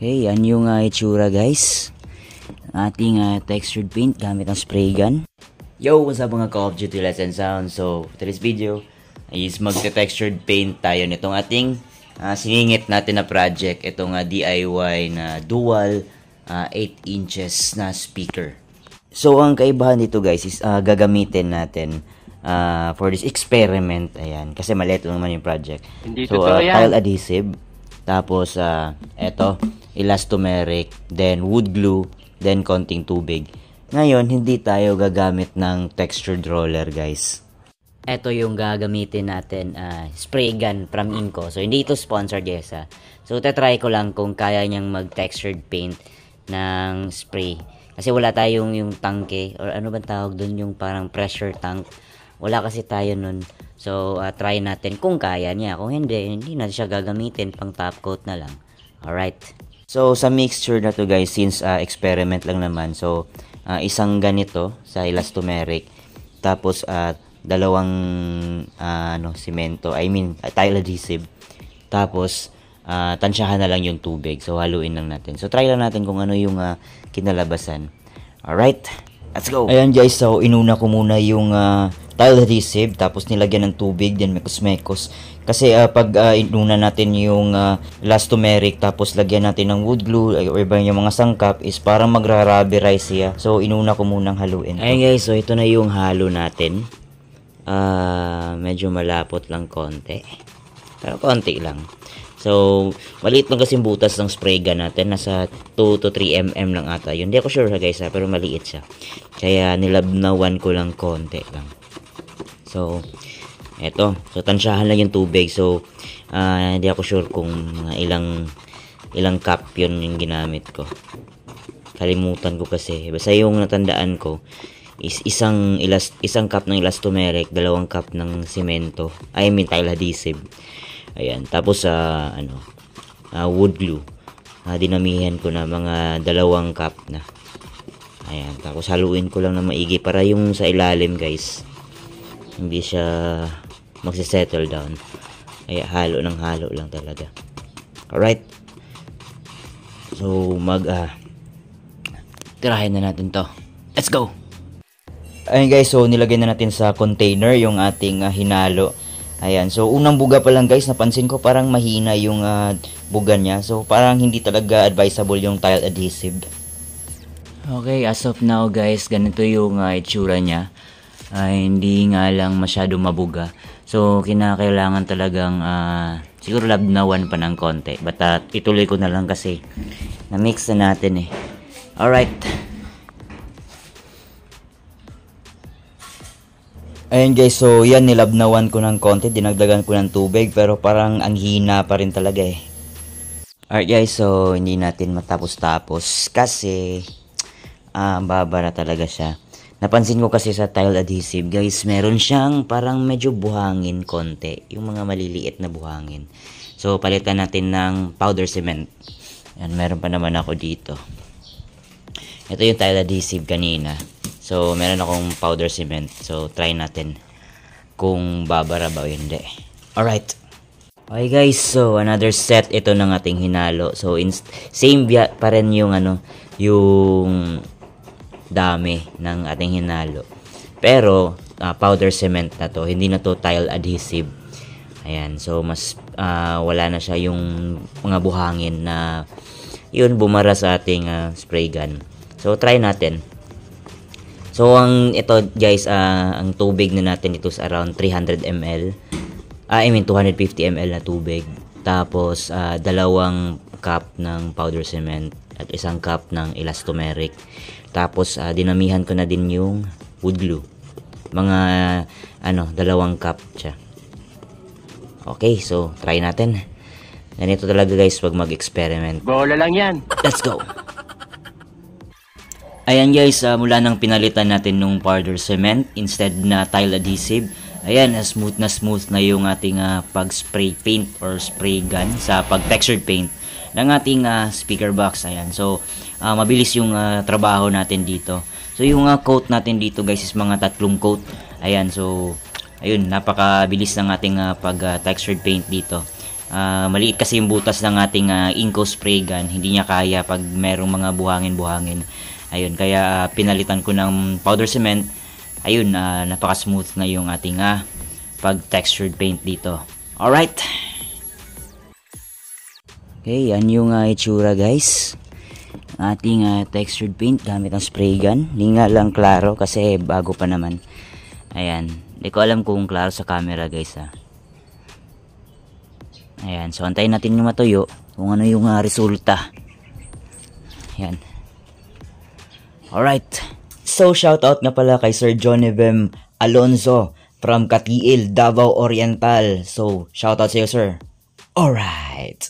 Okay, yan yung itsura guys. Ating textured paint gamit ang spray gun. Yo, what's up mga Call of Duty Let's and Sound. So, for this video is magte-textured paint tayo nitong ating siningit natin na project. Itong DIY na dual 8 inches na speaker. So, ang kaibahan dito guys is gagamitin natin for this experiment. Ayan, kasi maliit lang naman yung project. So, tile adhesive. Tapos, eto, elastomeric, then wood glue, then konting tubig. Ngayon, hindi tayo gagamit ng textured roller, guys. Ito yung gagamitin natin, spray gun from Inco. So, hindi ito sponsored, guys, ha. So, tatry ko lang kung kaya niyang mag-textured paint ng spray. Kasi wala tayong yung tangke, or ano bang tawag dun, yung parang pressure tank. Wala kasi tayo nun. So, try natin kung kaya niya. Kung hindi na siya gagamitin, pang top coat na lang. Alright. So, sa mixture na to guys, since experiment lang naman. So, isang ganito sa elastomeric. Tapos, dalawang simento. Tile adhesive. Tapos, tansyahan na lang yung tubig. So, haluin lang natin. So, try lang natin kung ano yung kinalabasan. Alright. Let's go. Ayan guys, so inuna ko muna yung tile adhesive, tapos nilagyan ng tubig, then mekos-mekos. Kasi pag inuna natin yung elastomeric, tapos lagyan natin ng wood glue, or iba yung mga sangkap, is parang magra-rubberize siya. So inuna ko munang haluin. Ayan guys, so ito na yung halo natin. Medyo malapot lang konti. Pero konti lang. So, maliit lang kasi butas ng spray gun natin. Nasa 2 to 3 mm lang ata. Yun, hindi ako sure guys pero maliit siya. Kaya nilabnawan ko lang konti lang. So, eto. So, tansyahan lang yung tubig. So, hindi ako sure kung ilang cup yun yung ginamit ko. Kalimutan ko kasi. Basta yung natandaan ko is isang cup ng elastomeric, 2 cup ng semento. Tile adhesive. Ayan, tapos wood glue. Dinamihan ko na mga 2 cup na. Ayan, tapos haluin ko lang na maigi para yung sa ilalim, guys, hindi siya magse-settle down. Ay, halo lang talaga. Alright. So, tirahin na natin to. Let's go! Ayan guys, so nilagay na natin sa container yung ating hinalo. Ayan, so unang buga pa lang guys, napansin ko parang mahina yung buga niya. So parang hindi talaga advisable yung tile adhesive. Okay, as of now guys, ganito yung itsura niya. Hindi nga lang masyado mabuga. So kinakailangan talagang siguro labnawan pa ng konti. But ituloy ko na lang kasi na-mix na natin eh. Alright. Ayan guys, so yan, nilabnawan ko ng konti, dinagdagan ko ng tubig, pero parang ang hina pa rin talaga eh. Alright guys, so hindi natin matapos-tapos kasi babara talaga siya. Napansin ko kasi sa tile adhesive guys, meron siyang parang medyo buhangin konti, yung mga maliliit na buhangin. So palitan natin ng powder cement. Ayan, meron pa naman ako dito. Ito yung tile adhesive kanina. So, meron akong powder cement. So, try natin kung babara ba o hindi. Alright. Okay guys, so another set ito ng ating hinalo. So, same pa rin yung yung dami ng ating hinalo. Pero, powder cement na to. Hindi na to tile adhesive. Ayan, so mas wala na siya yung mga buhangin na yun bumara sa ating spray gun. So, try natin. So, ito guys, ang tubig na natin ito is around 300 ml. 250 ml na tubig. Tapos, 2 cup ng powder cement at 1 cup ng elastomeric. Tapos, dinamihan ko na din yung wood glue. Mga, 2 cup siya. Okay, so, try natin. Ganito talaga guys pag mag-experiment. Bola lang yan. Let's go! Ayan guys, mula nang pinalitan natin nung powder cement instead na tile adhesive, ayan, smooth na yung ating pag-spray paint or spray gun sa pag-textured paint ng ating speaker box. Ayan, so mabilis yung trabaho natin dito. So yung coat natin dito guys is mga 3 coat. Ayan, so ayun, napakabilis ng ating pag-textured paint dito. Maliit kasi yung butas ng ating Inco spray gun. Hindi niya kaya pag merong mga buhangin-buhangin. Ayun, kaya pinalitan ko ng powder cement. Ayun, napaka-smooth na yung ating pag-textured paint dito. Alright. Okay, yan yung itsura guys. Ating textured paint gamit ang spray gun. Hindi nga lang klaro kasi bago pa naman. Ayan, hindi ko alam kung klaro sa camera guys Ayan, so antayin natin yung matuyo kung ano yung resulta. Ayan. Alright. So shoutout nga pala kay Sir Jonevem Alonzo from Katiil, Davao Oriental. So shoutout sa iyo sir. Alright.